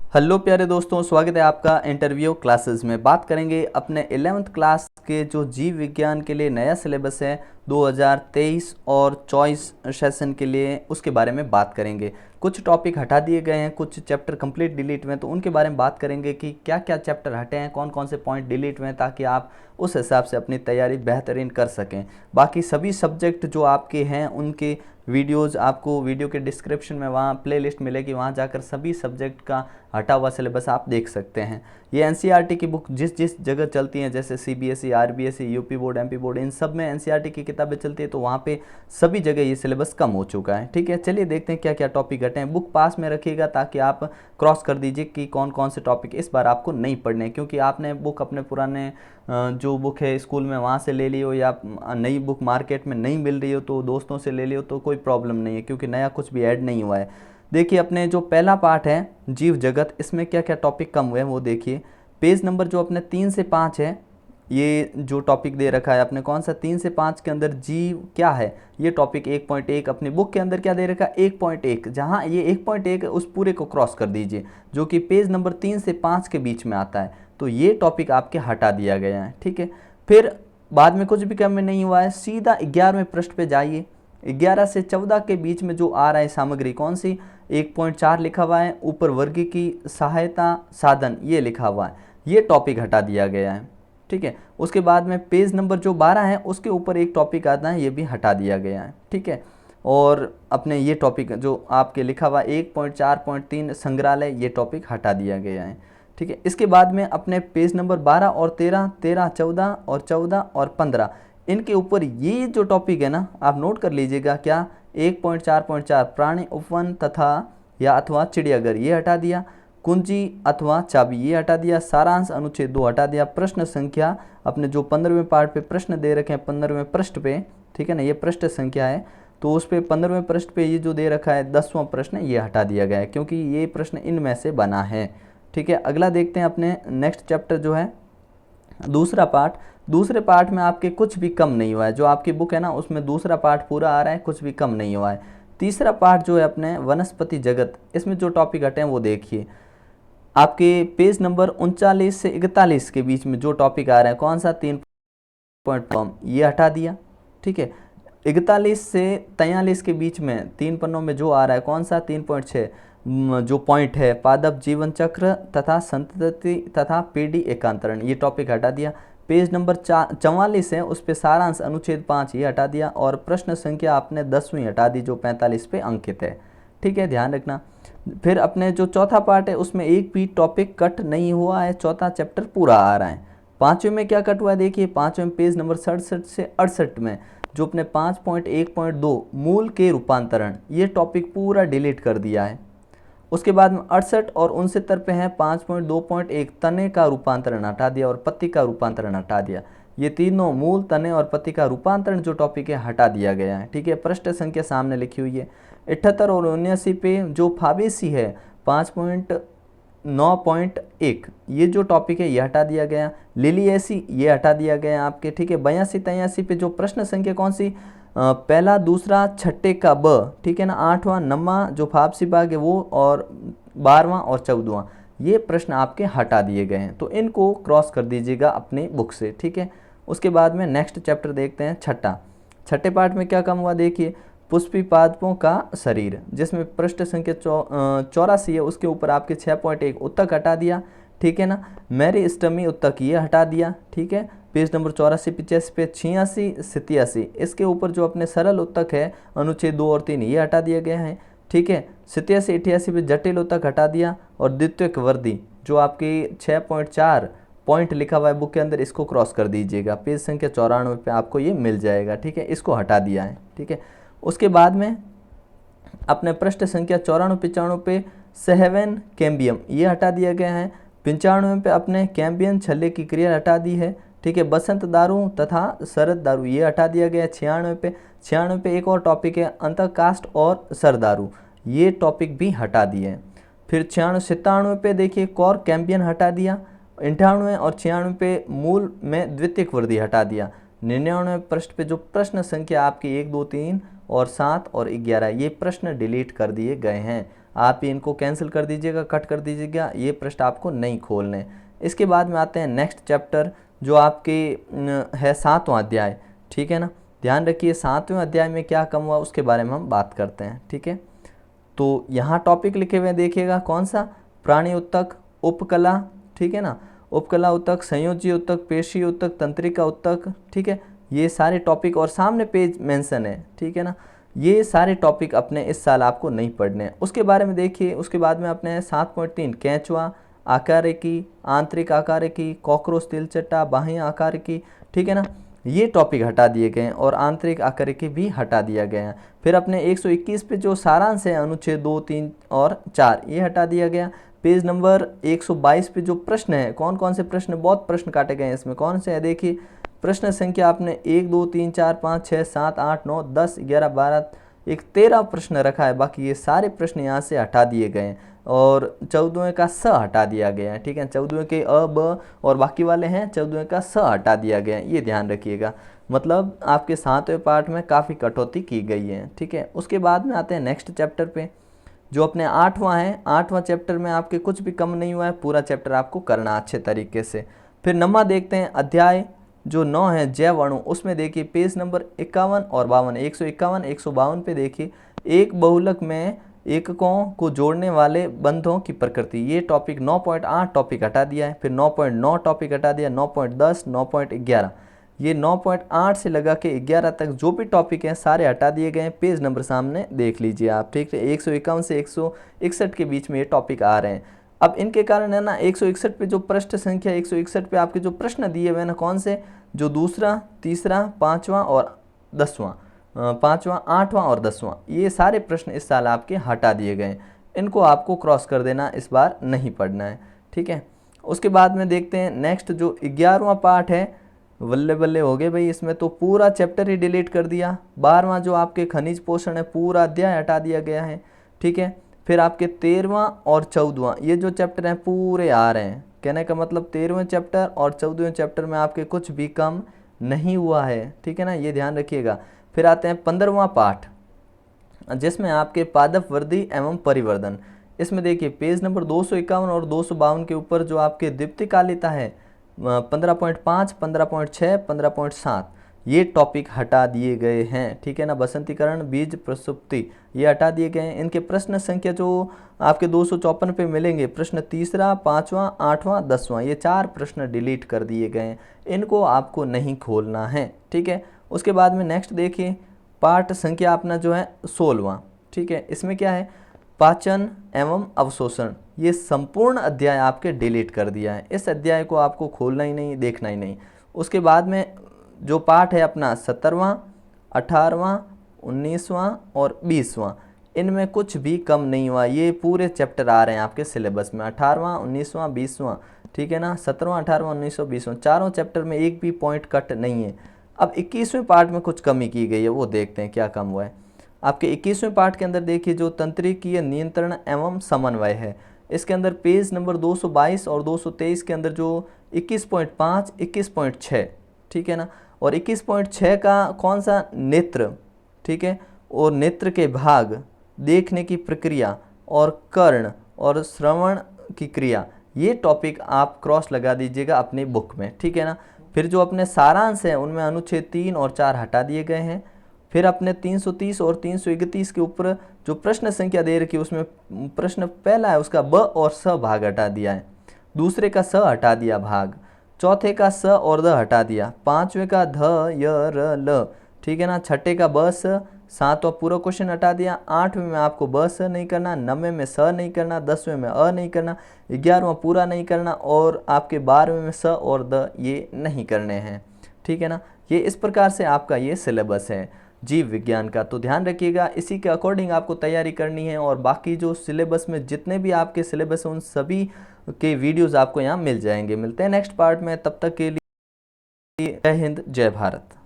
Hello प्यारे दोस्तों, स्वागत है आपका इंटरव्यू क्लासेस में। बात करेंगे अपने 11th क्लास के जो जीव विज्ञान के लिए नया सिलेबस है 2023 और 24 सेशन के लिए, उसके बारे में बात करेंगे। कुछ टॉपिक हटा दिए गए हैं, कुछ चैप्टर कंप्लीट डिलीट हुए हैं, तो उनके बारे में बात करेंगे कि क्या क्या चैप्टर हटे हैं, कौन कौन से पॉइंट डिलीट हुए हैं, ताकि आप उस हिसाब से अपनी तैयारी बेहतरीन कर सकें। बाकी सभी सब्जेक्ट जो आपके हैं उनके वीडियोस आपको वीडियो के डिस्क्रिप्शन में वहाँ प्लेलिस्ट मिलेगी, वहाँ जाकर सभी सब्जेक्ट का हटा हुआ सिलेबस आप देख सकते हैं। ये एनसीईआरटी की बुक जिस जिस जगह चलती हैं, जैसे CBSE, RBSE, UP board, MP board, इन सब में एनसीईआरटी की किताबें चलती है, तो वहाँ पे सभी जगह ये सिलेबस कम हो चुका है। ठीक है, चलिए देखते हैं क्या क्या टॉपिक हटे हैं। बुक पास में रखिएगा ताकि आप क्रॉस कर दीजिए कि कौन कौन से टॉपिक इस बार आपको नहीं पढ़ने हैं, क्योंकि आपने बुक अपने पुराने जो बुक है स्कूल में वहाँ से ले ली हो, या नई बुक मार्केट में नहीं मिल रही हो तो दोस्तों से ले लियो, तो कोई प्रॉब्लम नहीं है, क्योंकि नया कुछ भी ऐड नहीं हुआ है। देखिए, अपने जो पहला पार्ट है जीव जगत, इसमें क्या क्या टॉपिक कम हुए हैं वो देखिए। पेज नंबर जो अपने 3 से 5 है, ये जो टॉपिक दे रखा है अपने, कौन सा 3 से 5 के अंदर जीव क्या है, ये टॉपिक 1.1 अपनी बुक के अंदर क्या दे रखा है 1.1, जहाँ ये 1.1 है उस पूरे को क्रॉस कर दीजिए, जो कि पेज नंबर 3 से 5 के बीच में आता है। तो ये टॉपिक आपके हटा दिया गया है। ठीक है, फिर बाद में कुछ भी कम में नहीं हुआ है, सीधा 11वें पृष्ठ पे जाइए। 11 से 14 के बीच में जो आ रहा है सामग्री कौन सी, 1.4 लिखा हुआ है, ऊपर वर्ग की सहायता साधन ये लिखा हुआ है, ये टॉपिक हटा दिया गया है। ठीक है, उसके बाद में पेज नंबर जो 12 है उसके ऊपर एक टॉपिक आता है, ये भी हटा दिया गया है। ठीक है, और अपने ये टॉपिक जो आपके लिखा हुआ 1.4.3 संग्रहालय, ये टॉपिक हटा दिया गया है। ठीक है, इसके बाद में अपने पेज नंबर 12 और 13, 13, 14 और 14 और 15, इनके ऊपर ये जो टॉपिक है ना, आप नोट कर लीजिएगा, क्या 1.4.4 प्राणी उपवन तथा या अथवा चिड़ियाघर, ये हटा दिया। कुंजी अथवा चाबी, ये हटा दिया। सारांश अनुच्छेद 2 हटा दिया। प्रश्न संख्या अपने जो 15वें पार्ट पे प्रश्न दे रखे हैं 15वें पृष्ठ पे, ठीक है ना, ये पृष्ठ संख्या है, तो उस पर 15वें पृष्ठ पे ये जो दे रखा है 10वां प्रश्न, ये हटा दिया गया है, क्योंकि ये प्रश्न इनमें से बना है। ठीक है, अगला देखते हैं अपने नेक्स्ट चैप्टर जो है दूसरा पार्ट। दूसरे पार्ट में आपके कुछ भी कम नहीं हुआ है, जो आपकी बुक है ना उसमें दूसरा पार्ट पूरा आ रहा है, कुछ भी कम नहीं हुआ है। तीसरा पार्ट जो है अपने वनस्पति जगत, इसमें जो टॉपिक हटे हैं वो देखिए। आपके पेज नंबर 39 से 41 के बीच में जो टॉपिक आ रहा है कौन सा, 3.5, ये हटा दिया। ठीक है, 41 से 43 के बीच में 3 पन्नों में जो आ रहा है कौन सा, 3.6 जो पॉइंट है पादप जीवन चक्र तथा संतति तथा पीढ़ी एकांतरण, ये टॉपिक हटा दिया। पेज नंबर 44 है, उस पे सारांश अनुच्छेद 5, ये हटा दिया, और प्रश्न संख्या आपने 10वीं हटा दी जो 45 पे अंकित है। ठीक है, ध्यान रखना। फिर अपने जो चौथा पार्ट है उसमें एक भी टॉपिक कट नहीं हुआ है, चौथा चैप्टर पूरा आ रहा है। पाँचवें में क्या कट हुआ है देखिए, पाँचवें पेज नंबर 67 से 68 में जो अपने 5.1.2 मूल के रूपांतरण, ये टॉपिक पूरा डिलीट कर दिया है। उसके बाद में 68 और 69 पे है 5.2.1 तने का रूपांतरण हटा दिया और पत्ती का रूपांतरण हटा दिया। ये तीनों मूल, तने और पत्ती का रूपांतरण जो टॉपिक है हटा दिया गया है। ठीक है, पृष्ठ संख्या सामने लिखी हुई है। 78 और 79 पे जो फाबेसी है 5.9.1, ये जो टॉपिक है ये हटा दिया गया। लिलिएसी, ये हटा दिया गया आपके। ठीक है, 82 83 पे जो प्रश्न संख्या कौन सी, पहला दूसरा छठे का ब, ठीक है ना, 8वां 9वां जो फाबसी बाग है वो, और 12वां और 14वां, ये प्रश्न आपके हटा दिए गए हैं, तो इनको क्रॉस कर दीजिएगा अपनी बुक से। ठीक है, उसके बाद में नेक्स्ट चैप्टर देखते हैं छठा। छठे पार्ट में क्या कम हुआ देखिए, पुष्पी पादपों का शरीर, जिसमें पृष्ठ संख्या 84 है, उसके ऊपर आपके 6.1 उत्तक हटा दिया। ठीक है ना, मेरी स्टमी उत्तक ये हटा दिया। ठीक है, पेज नंबर 84 85 पे 86 87, इसके ऊपर जो अपने सरल उत्तक है अनुच्छेद 2 और 3, ये हटा दिए गए हैं। ठीक है, 87 88 पे जटिल उत्तक हटा दिया, और द्वितीयक वर्दी जो आपकी 6.4 पॉइंट लिखा हुआ है बुक के अंदर, इसको क्रॉस कर दीजिएगा, पेज संख्या 94 पे आपको ये मिल जाएगा। ठीक है, इसको हटा दिया है। ठीक है, उसके बाद में अपने पृष्ठ संख्या 94 95 पे सहवन कैम्बियम, ये हटा दिया गया है। 95 पे अपने कैम्बियन छल्ले की क्रिया हटा दी है। ठीक है, बसंत दारू तथा शरद दारू, ये हटा दिया गया है। 96 पे एक और टॉपिक है अंतःकाष्ठ और सरदारू, ये टॉपिक भी हटा दिए। फिर 96 97 पे देखिए कॉर कैम्बियन हटा दिया। 98 और 96 पे मूल में द्वितीयक वर्दी हटा दिया। 99 पृष्ठ पे जो प्रश्न संख्या आपकी 1 2 3 और 7 और 11, ये प्रश्न डिलीट कर दिए गए हैं। आप ही इनको कैंसिल कर दीजिएगा, कट कर दीजिएगा, ये पृष्ठ आपको नहीं खोलने। इसके बाद में आते हैं नेक्स्ट चैप्टर जो आपके है 7वां अध्याय, ठीक है ना। ध्यान रखिए 7वें अध्याय में क्या कम हुआ उसके बारे में हम बात करते हैं, ठीक है। तो यहाँ टॉपिक लिखे हुए देखिएगा कौन सा, प्राणी उत्तक, उपकला, ठीक है ना, उपकला उत्तक, संयोजी उत्तक, पेशी उत्तक, तंत्रिका उत्तक, ठीक है। ये सारे टॉपिक और सामने पेज मेंशन है, ठीक है ना। ये सारे टॉपिक अपने इस साल आपको नहीं पढ़ने हैं। उसके बारे में देखिए, उसके बाद में अपने 7.3 कैंचवा, आकारिकी, आंतरिक आकारिकी, कॉकरोच तिलचट्टा, बाह्य आकारिकी, ठीक है ना, ये टॉपिक हटा दिए गए हैं और आंतरिक आकारिकी भी हटा दिया गया है। फिर अपने 121 पे जो सारांश है अनुच्छेद 2, 3 और 4 ये हटा दिया गया। पेज नंबर 122 पे जो प्रश्न है, कौन कौन से प्रश्न, बहुत प्रश्न काटे गए हैं इसमें, कौन से है देखिए। प्रश्न संख्या आपने 1, 2, 3, 4, 5, 6, 7, 8, 9, 10, 11, 12, एक 13 प्रश्न रखा है। बाकी ये सारे प्रश्न यहाँ से हटा दिए गए हैं और 14वें का स हटा दिया गया है, ठीक है। 14वें के अ, ब और बाकी वाले हैं, 14वें का स हटा दिया गया है, ये ध्यान रखिएगा। मतलब आपके 7वें पार्ट में काफ़ी कटौती की गई है, ठीक है। उसके बाद में आते हैं नेक्स्ट चैप्टर पे जो अपने 8वां है। 8वां चैप्टर में आपके कुछ भी कम नहीं हुआ है, पूरा चैप्टर आपको करना अच्छे तरीके से। फिर 9वां देखते हैं अध्याय जो 9 है जैव अणु, उसमें देखिए पेज नंबर 51 और 52, 151, 152 पे देखिए एक बहुलक में एककों को जोड़ने वाले बंधों की प्रकृति, ये टॉपिक 9.8 टॉपिक हटा दिया है। फिर 9.9 टॉपिक हटा दिया, 9.10, 9.11, ये 9.8 से लगा के 11 तक जो भी टॉपिक हैं सारे हटा दिए गए हैं। पेज नंबर सामने देख लीजिए आप, ठीक है। 151 से 161 के बीच में ये टॉपिक आ रहे हैं। अब इनके कारण है ना 161 पे जो पृष्ठ संख्या 161 पे आपके जो प्रश्न दिए हुए हैं ना, कौन से, जो दूसरा, तीसरा, 5वां और 10वां, 5वां, 8वां और 10वां, ये सारे प्रश्न इस साल आपके हटा दिए गए। इनको आपको क्रॉस कर देना, इस बार नहीं पढ़ना है, ठीक है। उसके बाद में देखते हैं नेक्स्ट जो 11वां पार्ट है, बल्ले बल्ले हो गए भाई, इसमें तो पूरा चैप्टर ही डिलीट कर दिया। 12वां जो आपके खनिज पोषण है पूरा अध्याय हटा दिया गया है, ठीक है। फिर आपके 13वां और 14वां ये जो चैप्टर हैं पूरे आ रहे हैं। कहने का मतलब 13वें चैप्टर और 14वें चैप्टर में आपके कुछ भी कम नहीं हुआ है, ठीक है ना, ये ध्यान रखिएगा। फिर आते हैं 15वां पाठ जिसमें आपके पादप वृद्धि एवं परिवर्धन, इसमें देखिए पेज नंबर 251 और 252 के ऊपर जो आपके दीप्तिकालिता है 15.5, 15.6, 15.7 ये टॉपिक हटा दिए गए हैं, ठीक है ना। बसंतीकरण, बीज प्रसुप्ति ये हटा दिए गए हैं। इनके प्रश्न संख्या जो आपके 254 पे मिलेंगे, प्रश्न तीसरा, 5वां, 8वां, 10वां, ये 4 प्रश्न डिलीट कर दिए गए हैं, इनको आपको नहीं खोलना है, ठीक है। उसके बाद में नेक्स्ट देखिए पाठ संख्या अपना जो है 16वां, ठीक है। इसमें क्या है, पाचन एवं अवशोषण, ये संपूर्ण अध्याय आपके डिलीट कर दिया है। इस अध्याय को आपको खोलना ही नहीं, देखना ही नहीं। उसके बाद में जो पाठ है अपना 17वां, 18वां, 19वां और 20वां, इनमें कुछ भी कम नहीं हुआ। ये पूरे चैप्टर आ रहे हैं आपके सिलेबस में, 18वां, 19वां, 20वां, ठीक है ना। 17वां, 18वां, 19वां, 20वां, चारों चैप्टर में एक भी पॉइंट कट नहीं है। अब 21वें पार्ट में कुछ कमी की गई है, वो देखते हैं क्या कम हुआ है। आपके 21वें पार्ट के अंदर देखिए जो तंत्रिकीय नियंत्रण एवं समन्वय है, इसके अंदर पेज नंबर 222 और 223 के अंदर जो 21.5, 21.6, ठीक है ना, और 21.6 का कौन सा, नेत्र, ठीक है, और नेत्र के भाग, देखने की प्रक्रिया और कर्ण और श्रवण की क्रिया, ये टॉपिक आप क्रॉस लगा दीजिएगा अपनी बुक में, ठीक है ना। फिर जो अपने सारांश हैं उनमें अनुच्छेद 3 और 4 हटा दिए गए हैं। फिर अपने 330 और 331 के ऊपर जो प्रश्न संख्या दे रखी है उसमें प्रश्न पहला है उसका ब और स भाग हटा दिया है, दूसरे का स हटा दिया भाग, चौथे का स और द हटा दिया, 5वें का ध य र ल, ठीक है ना, छठे का ब स, 7वां पूरा क्वेश्चन हटा दिया, 8वें में आपको ब स नहीं करना, 9वें में स नहीं करना, 10वें में अ नहीं करना, 11वां पूरा नहीं करना और आपके 12वें में स और द ये नहीं करने हैं, ठीक है ना। ये इस प्रकार से आपका ये सिलेबस है जीव विज्ञान का। तो ध्यान रखिएगा इसी के अकॉर्डिंग आपको तैयारी करनी है और बाकी जो सिलेबस में जितने भी आपके सिलेबस हैं उन सभी के वीडियोस आपको यहाँ मिल जाएंगे। मिलते हैं नेक्स्ट पार्ट में, तब तक के लिए जय हिंद, जय भारत।